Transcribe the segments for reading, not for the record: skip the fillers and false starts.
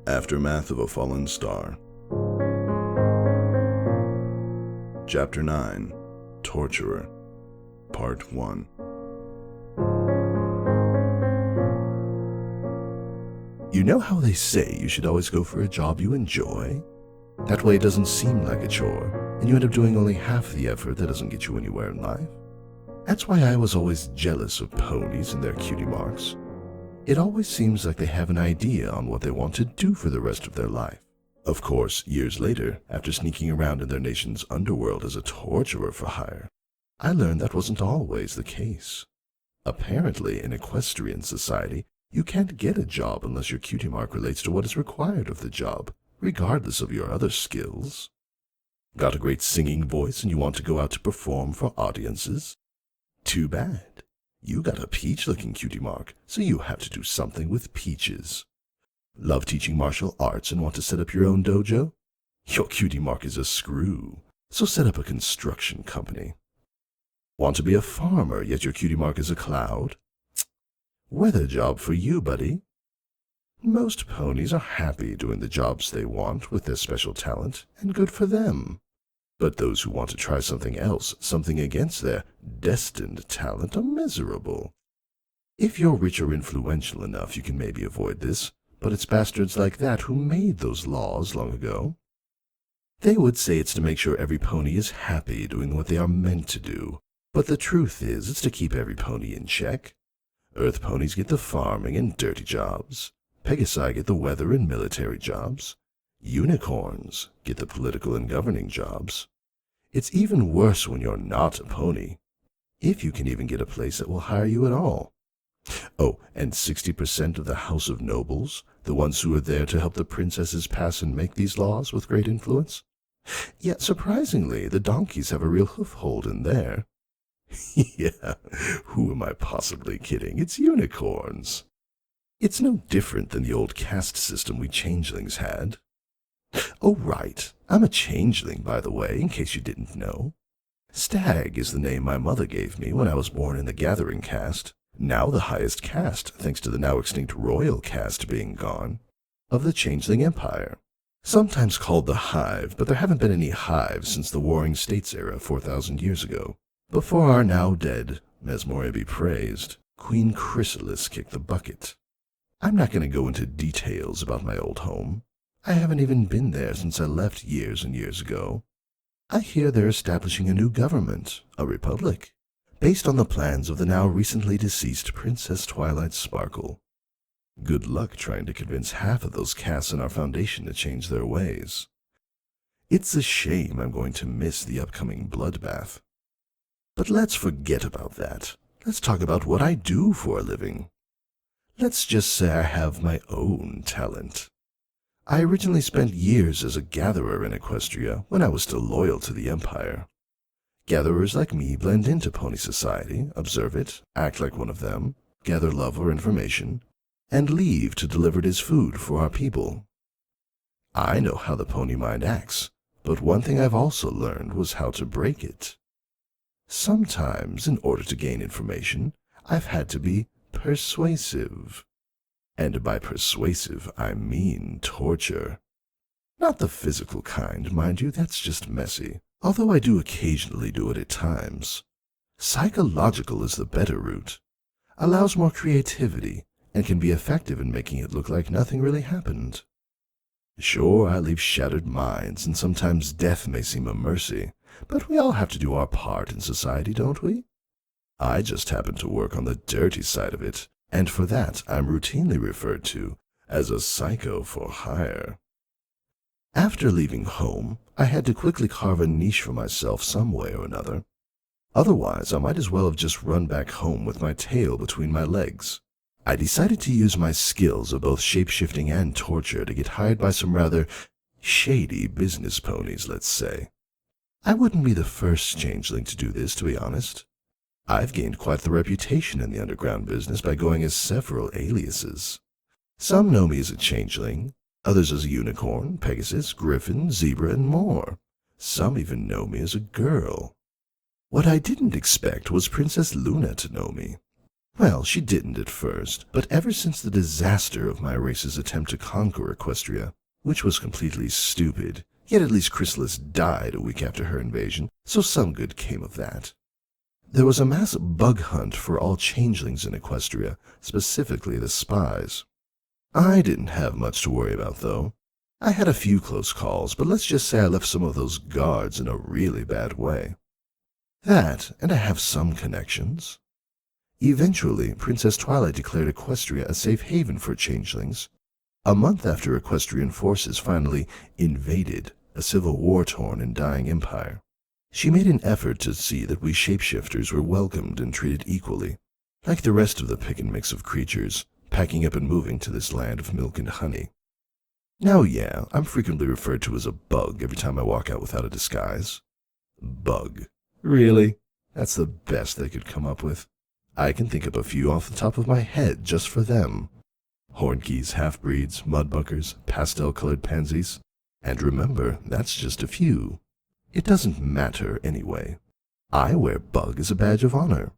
Aftermath of a Fallen Star. Chapter 9, Torturer, Part 1. You know how they say you should always go for a job you enjoy? That way it doesn't seem like a chore, and you end up doing only half the effort that doesn't get you anywhere in life. That's why I was always jealous of ponies and their cutie marks. It always seems like they have an idea on what they want to do for the rest of their life. Of course, years later, after sneaking around in their nation's underworld as a torturer for hire, I learned that wasn't always the case. Apparently, in Equestrian society, you can't get a job unless your cutie mark relates to what is required of the job, regardless of your other skills. Got a great singing voice and you want to go out to perform for audiences? Too bad. You got a peach-looking cutie mark, so you have to do something with peaches. Love teaching martial arts and want to set up your own dojo? Your cutie mark is a screw, so set up a construction company. Want to be a farmer, yet your cutie mark is a cloud? Weather job for you, buddy. Most ponies are happy doing the jobs they want with their special talent, and good for them. But those who want to try something else, something against their destined talent, are miserable. If you're rich or influential enough, you can maybe avoid this, but it's bastards like that who made those laws long ago. They would say it's to make sure every pony is happy doing what they are meant to do, but the truth is it's to keep every pony in check. Earth ponies get the farming and dirty jobs. Pegasi get the weather and military jobs. Unicorns get the political and governing jobs. It's even worse when you're not a pony, if you can even get a place that will hire you at all. Oh, and 60% of the House of Nobles, the ones who are there to help the princesses pass and make these laws with great influence. Yet, surprisingly, the donkeys have a real hoof-hold in there. Yeah, who am I possibly kidding? It's unicorns. It's no different than the old caste system we changelings had. Oh, right. I'm a changeling, by the way, in case you didn't know. Stag is the name my mother gave me when I was born in the gathering caste, now the highest caste, thanks to the now extinct royal caste being gone, of the changeling empire. Sometimes called the hive, but there haven't been any hives since the Warring States era 4,000 years ago. Before our now dead, Mesmore be praised, Queen Chrysalis kicked the bucket. I'm not going to go into details about my old home. I haven't even been there since I left years and years ago. I hear they're establishing a new government, a republic, based on the plans of the now recently deceased Princess Twilight Sparkle. Good luck trying to convince half of those castes in our foundation to change their ways. It's a shame I'm going to miss the upcoming bloodbath. But let's forget about that. Let's talk about what I do for a living. Let's just say I have my own talent. I originally spent years as a gatherer in Equestria when I was still loyal to the Empire. Gatherers like me blend into pony society, observe it, act like one of them, gather love or information, and leave to deliver it as food for our people. I know how the pony mind acts, but one thing I've also learned was how to break it. Sometimes, in order to gain information, I've had to be persuasive. And by persuasive, I mean torture. Not the physical kind, mind you, that's just messy, although I do occasionally do it at times. Psychological is the better route, allows more creativity, and can be effective in making it look like nothing really happened. Sure, I leave shattered minds, and sometimes death may seem a mercy, but we all have to do our part in society, don't we? I just happen to work on the dirty side of it, and for that I'm routinely referred to as a psycho for hire. After leaving home, I had to quickly carve a niche for myself some way or another. Otherwise, I might as well have just run back home with my tail between my legs. I decided to use my skills of both shape-shifting and torture to get hired by some rather shady business ponies, let's say. I wouldn't be the first changeling to do this, to be honest. I've gained quite the reputation in the underground business by going as several aliases. Some know me as a changeling, others as a unicorn, Pegasus, griffin, zebra, and more. Some even know me as a girl. What I didn't expect was Princess Luna to know me. Well, she didn't at first, but ever since the disaster of my race's attempt to conquer Equestria, which was completely stupid, yet at least Chrysalis died a week after her invasion, so some good came of that. There was a mass bug hunt for all changelings in Equestria, specifically the spies. I didn't have much to worry about, though. I had a few close calls, but let's just say I left some of those guards in a really bad way. That, and I have some connections. Eventually, Princess Twilight declared Equestria a safe haven for changelings. A month after Equestrian forces finally invaded a civil war-torn and dying empire, she made an effort to see that we shapeshifters were welcomed and treated equally, like the rest of the pick and mix of creatures, packing up and moving to this land of milk and honey. Now yeah, I'm frequently referred to as a bug every time I walk out without a disguise. Bug. Really? That's the best they could come up with. I can think of a few off the top of my head just for them. Hornkeys, half-breeds, mudbuckers, pastel-colored pansies. And remember, that's just a few. It doesn't matter anyway. I wear bug as a badge of honor.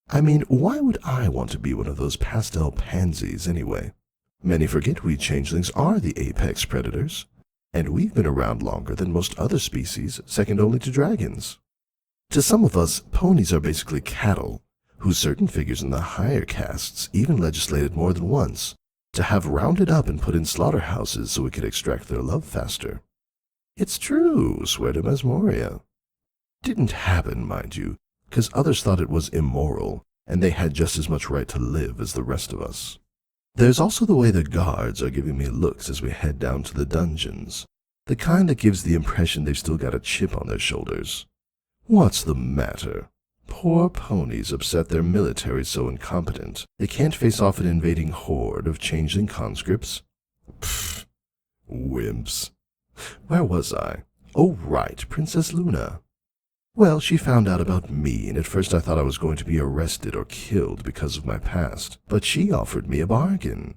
I mean, why would I want to be one of those pastel pansies anyway? Many forget we changelings are the apex predators, and we've been around longer than most other species, second only to dragons. To some of us, ponies are basically cattle, who certain figures in the higher castes even legislated more than once to have rounded up and put in slaughterhouses so we could extract their love faster. It's true, swear to Mesmoria. Didn't happen, mind you, because others thought it was immoral, and they had just as much right to live as the rest of us. There's also the way the guards are giving me looks as we head down to the dungeons, the kind that gives the impression they've still got a chip on their shoulders. What's the matter? Poor ponies upset their military so incompetent they can't face off an invading horde of changeling conscripts? Pfft, wimps. Where was I? Oh right, Princess Luna. Well, she found out about me, and at first I thought I was going to be arrested or killed because of my past, but she offered me a bargain.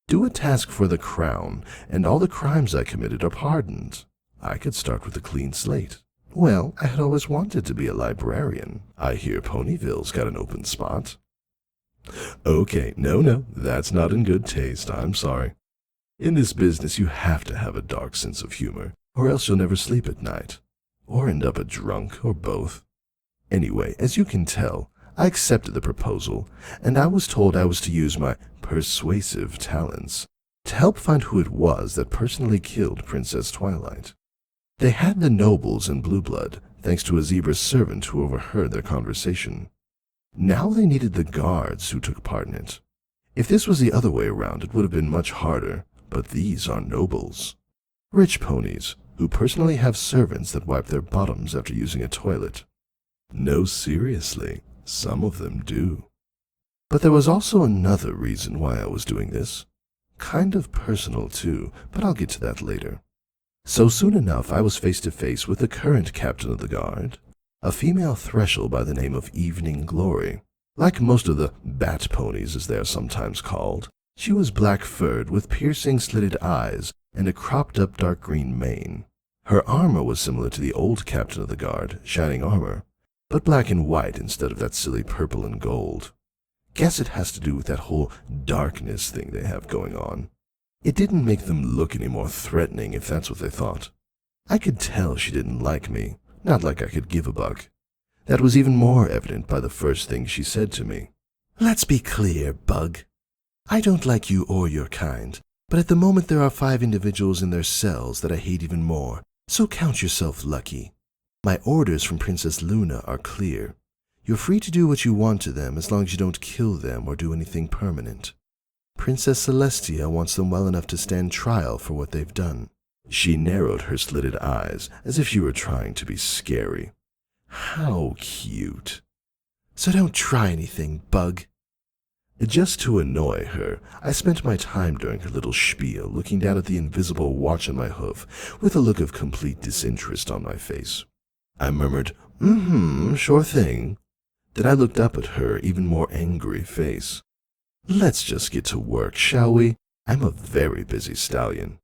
Do a task for the crown, and all the crimes I committed are pardoned. I could start with a clean slate. Well, I had always wanted to be a librarian. I hear Ponyville's got an open spot. Okay, no, that's not in good taste, I'm sorry. In this business, you have to have a dark sense of humor, or else you'll never sleep at night. Or end up a drunk, or both. Anyway, as you can tell, I accepted the proposal, and I was told I was to use my persuasive talents to help find who it was that personally killed Princess Twilight. They had the nobles in blue blood, thanks to a zebra servant who overheard their conversation. Now they needed the guards who took part in it. If this was the other way around, it would have been much harder, but these are nobles. Rich ponies, who personally have servants that wipe their bottoms after using a toilet. No, seriously, some of them do. But there was also another reason why I was doing this. Kind of personal too, but I'll get to that later. So soon enough, I was face to face with the current captain of the guard, a female thresher by the name of Evening Glory. Like most of the bat ponies, as they are sometimes called, she was black-furred with piercing slitted eyes and a cropped-up dark green mane. Her armor was similar to the old captain of the guard, shining armor, but black and white instead of that silly purple and gold. Guess it has to do with that whole darkness thing they have going on. It didn't make them look any more threatening if that's what they thought. I could tell she didn't like me, not like I could give a buck. That was even more evident by the first thing she said to me. Let's be clear, Bug. I don't like you or your kind, but at the moment there are 5 individuals in their cells that I hate even more, so count yourself lucky. My orders from Princess Luna are clear. You're free to do what you want to them as long as you don't kill them or do anything permanent. Princess Celestia wants them well enough to stand trial for what they've done. She narrowed her slitted eyes as if she were trying to be scary. How cute. So don't try anything, Bug. Just to annoy her, I spent my time during her little spiel looking down at the invisible watch on my hoof with a look of complete disinterest on my face. I murmured, sure thing. Then I looked up at her even more angry face. Let's just get to work, shall we? I'm a very busy stallion.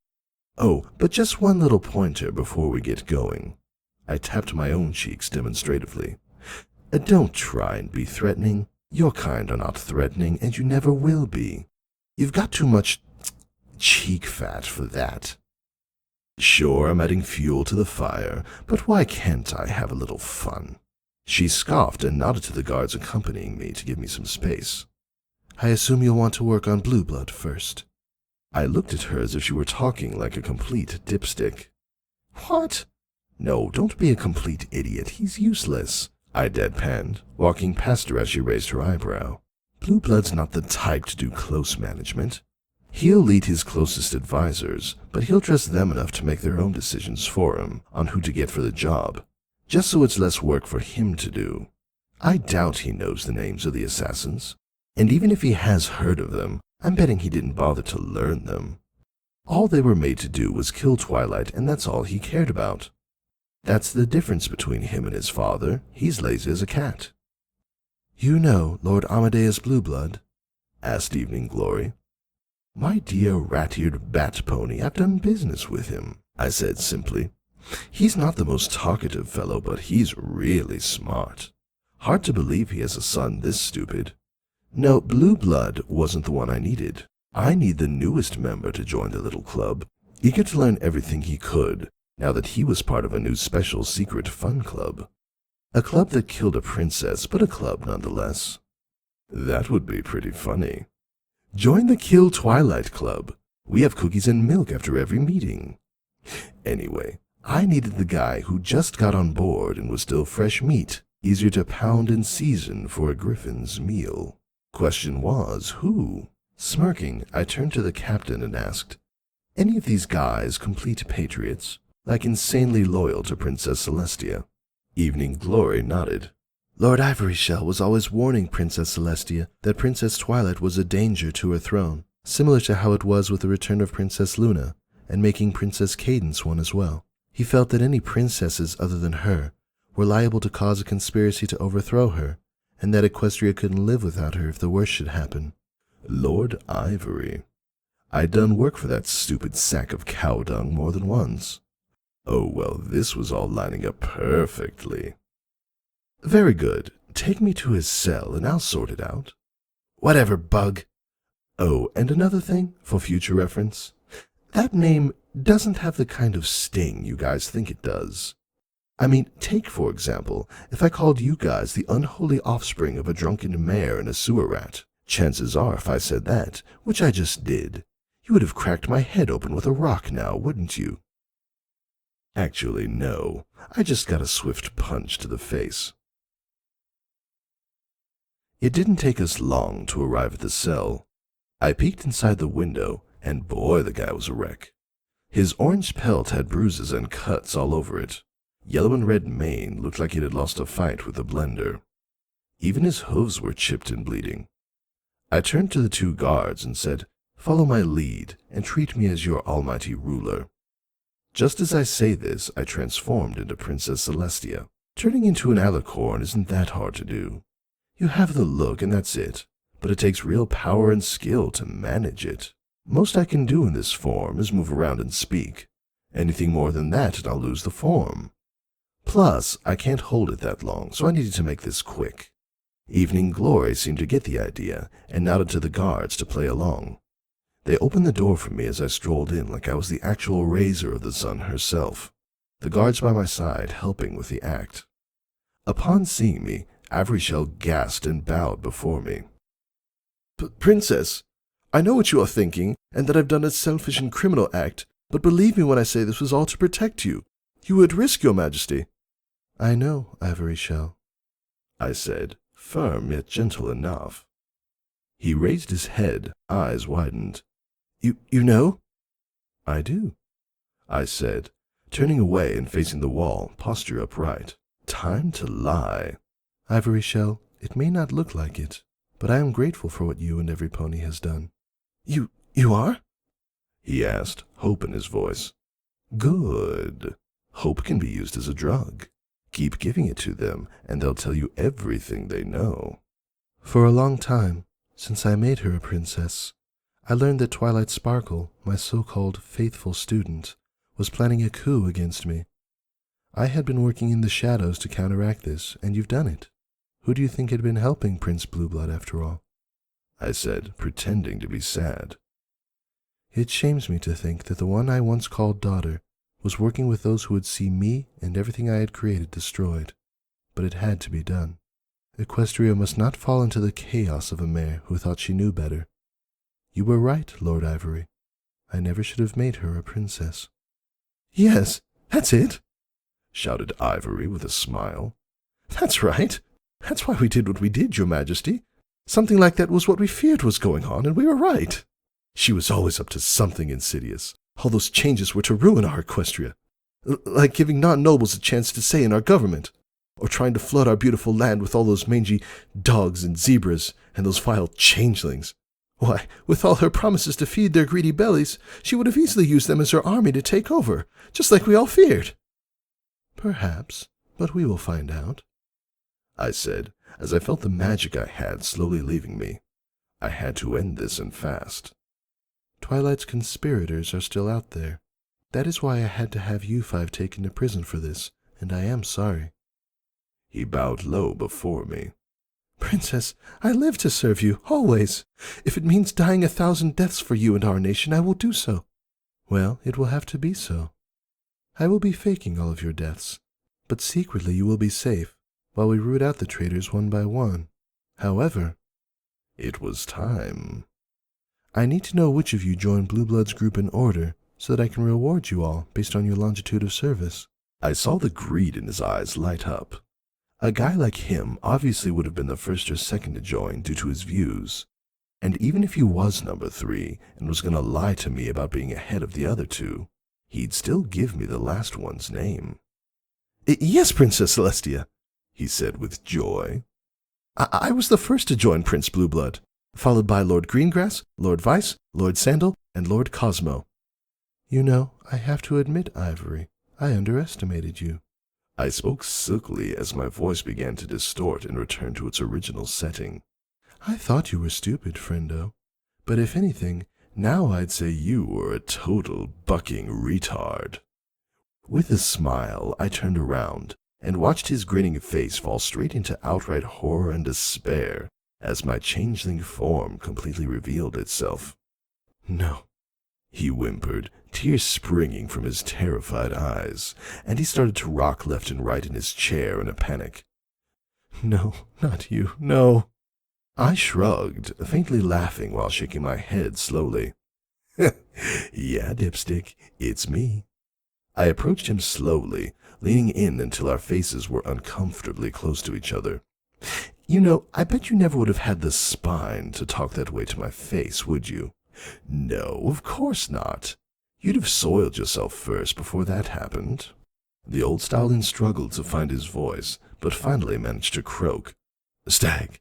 Oh, but just one little pointer before we get going. I tapped my own cheeks demonstratively. Don't try and be threatening. Your kind are not threatening, and you never will be. You've got too much cheek fat for that. Sure, I'm adding fuel to the fire, but why can't I have a little fun? She scoffed and nodded to the guards accompanying me to give me some space. I assume you'll want to work on Blue Blood first. I looked at her as if she were talking like a complete dipstick. What? No, don't be a complete idiot. He's useless, I deadpanned, walking past her as she raised her eyebrow. Blue Blood's not the type to do close management. He'll lead his closest advisors, but he'll trust them enough to make their own decisions for him on who to get for the job, just so it's less work for him to do. I doubt he knows the names of the assassins, and even if he has heard of them, I'm betting he didn't bother to learn them. All they were made to do was kill Twilight, and that's all he cared about. That's the difference between him and his father. He's lazy as a cat. You know Lord Amadeus Blueblood? Asked Evening Glory. My dear rat-eared bat pony, I've done business with him, I said simply. He's not the most talkative fellow, but he's really smart. Hard to believe he has a son this stupid. No, Blue Blood wasn't the one I needed. I need the newest member to join the little club, eager to learn everything he could, now that he was part of a new special secret fun club. A club that killed a princess, but a club nonetheless. That would be pretty funny. Join the Kill Twilight Club. We have cookies and milk after every meeting. Anyway, I needed the guy who just got on board and was still fresh meat, easier to pound and season for a griffin's meal. Question was, who? Smirking, I turned to the captain and asked, any of these guys complete patriots, like insanely loyal to Princess Celestia? Evening Glory nodded. Lord Ivoryshell was always warning Princess Celestia that Princess Twilight was a danger to her throne, similar to how it was with the return of Princess Luna, and making Princess Cadence one as well. He felt that any princesses other than her were liable to cause a conspiracy to overthrow her, and that Equestria couldn't live without her if the worst should happen. Lord Ivory. I'd done work for that stupid sack of cow dung more than once. Oh, well, this was all lining up perfectly. Very good. Take me to his cell and I'll sort it out. Whatever, bug. Oh, and another thing, for future reference. That name doesn't have the kind of sting you guys think it does. I mean, take, for example, if I called you guys the unholy offspring of a drunken mare and a sewer rat. Chances are, if I said that, which I just did, you would have cracked my head open with a rock now, wouldn't you? Actually, no. I just got a swift punch to the face. It didn't take us long to arrive at the cell. I peeked inside the window, and boy, the guy was a wreck. His orange pelt had bruises and cuts all over it. Yellow and red mane looked like he had lost a fight with a blender. Even his hooves were chipped and bleeding. I turned to the two guards and said, "Follow my lead and treat me as your almighty ruler." Just as I say this, I transformed into Princess Celestia. Turning into an alicorn isn't that hard to do. You have the look and that's it, but it takes real power and skill to manage it. Most I can do in this form is move around and speak. Anything more than that and I'll lose the form. Plus, I can't hold it that long, so I needed to make this quick. Evening Glory seemed to get the idea and nodded to the guards to play along. They opened the door for me as I strolled in like I was the actual raiser of the sun herself, the guards by my side helping with the act. Upon seeing me, Ivoryshell gasped and bowed before me. Princess, I know what you are thinking, and that I've done a selfish and criminal act, but believe me when I say this was all to protect you. You would risk, your majesty. I know, Ivoryshell, I said, firm yet gentle enough. He raised his head, eyes widened. You know? I do, I said, turning away and facing the wall, posture upright. Time to lie. Ivoryshell, it may not look like it, but I am grateful for what you and every pony has done. You are? He asked, hope in his voice. Good. Hope can be used as a drug. Keep giving it to them, and they'll tell you everything they know. For a long time, since I made her a princess, I learned that Twilight Sparkle, my so-called faithful student, was planning a coup against me. I had been working in the shadows to counteract this, and you've done it. Who do you think had been helping Prince Blueblood after all? I said, pretending to be sad. It shames me to think that the one I once called daughter was working with those who would see me and everything I had created destroyed. But it had to be done. Equestria must not fall into the chaos of a mare who thought she knew better. You were right, Lord Ivory. I never should have made her a princess. Yes, that's it, shouted Ivory with a smile. That's right. That's why we did what we did, Your Majesty. Something like that was what we feared was going on, and we were right. She was always up to something insidious. All those changes were to ruin our Equestria. Like giving non-nobles a chance to say in our government, or trying to flood our beautiful land with all those mangy dogs and zebras and those vile changelings. Why, with all her promises to feed their greedy bellies, she would have easily used them as her army to take over, just like we all feared. Perhaps, but we will find out, I said, as I felt the magic I had slowly leaving me. I had to end this and fast. Twilight's conspirators are still out there. That is why I had to have you five taken to prison for this, and I am sorry. He bowed low before me. Princess, I live to serve you, always. If it means dying 1,000 deaths for you and our nation, I will do so. Well, it will have to be so. I will be faking all of your deaths, but secretly you will be safe, while we root out the traitors one by one. However, it was time. I need to know which of you joined Blueblood's group in order, so that I can reward you all based on your longitude of service. I saw the greed in his eyes light up. A guy like him obviously would have been the first or second to join due to his views. And even if he was number 3 and was going to lie to me about being ahead of the other two, he'd still give me the last one's name. Yes, Princess Celestia, he said with joy. I was the first to join Prince Blueblood, followed by Lord Greengrass, Lord Vice, Lord Sandal, and Lord Cosmo. You know, I have to admit, Ivory, I underestimated you. I spoke silkily as my voice began to distort and return to its original setting. I thought you were stupid, friendo, but if anything, now I'd say you were a total bucking retard. With a smile, I turned around and watched his grinning face fall straight into outright horror and despair as my changeling form completely revealed itself. No, he whimpered, tears springing from his terrified eyes, and he started to rock left and right in his chair in a panic. No, not you, no. I shrugged, faintly laughing while shaking my head slowly. Yeah, Dipstick, it's me. I approached him slowly, leaning in until our faces were uncomfortably close to each other. You know, I bet you never would have had the spine to talk that way to my face, would you? No, of course not. You'd have soiled yourself first before that happened. The old stallion struggled to find his voice, but finally managed to croak. Stag.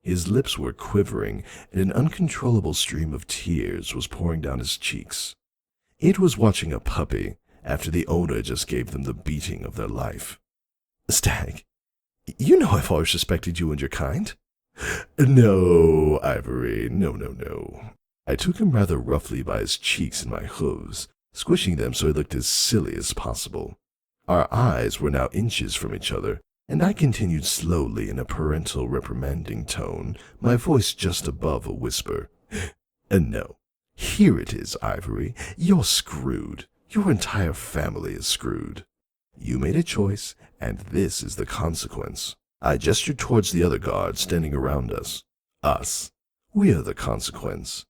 His lips were quivering, and an uncontrollable stream of tears was pouring down his cheeks. It was watching a puppy after the owner just gave them the beating of their life. Stag, you know I've always respected you and your kind. No, Ivory, no. I took him rather roughly by his cheeks and my hooves, squishing them so he looked as silly as possible. Our eyes were now inches from each other, and I continued slowly in a parental reprimanding tone, my voice just above a whisper. No, here it is, Ivory. You're screwed. Your entire family is screwed. You made a choice, and this is the consequence. I gestured towards the other guards standing around us. Us. We are the consequence.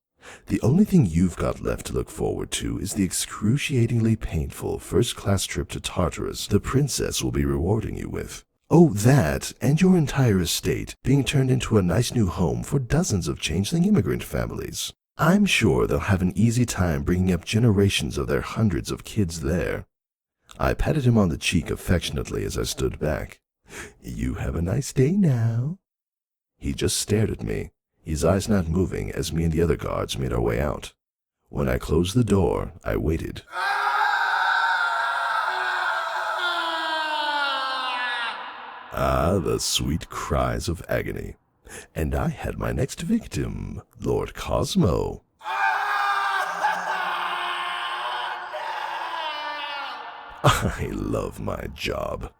The only thing you've got left to look forward to is the excruciatingly painful first-class trip to Tartarus the princess will be rewarding you with. Oh, that, and your entire estate being turned into a nice new home for dozens of changeling immigrant families. I'm sure they'll have an easy time bringing up generations of their hundreds of kids there. I patted him on the cheek affectionately as I stood back. You have a nice day now. He just stared at me, his eyes not moving as me and the other guards made our way out. When I closed the door, I waited. Ah, the sweet cries of agony. And I had my next victim, Lord Cosmo. I love my job.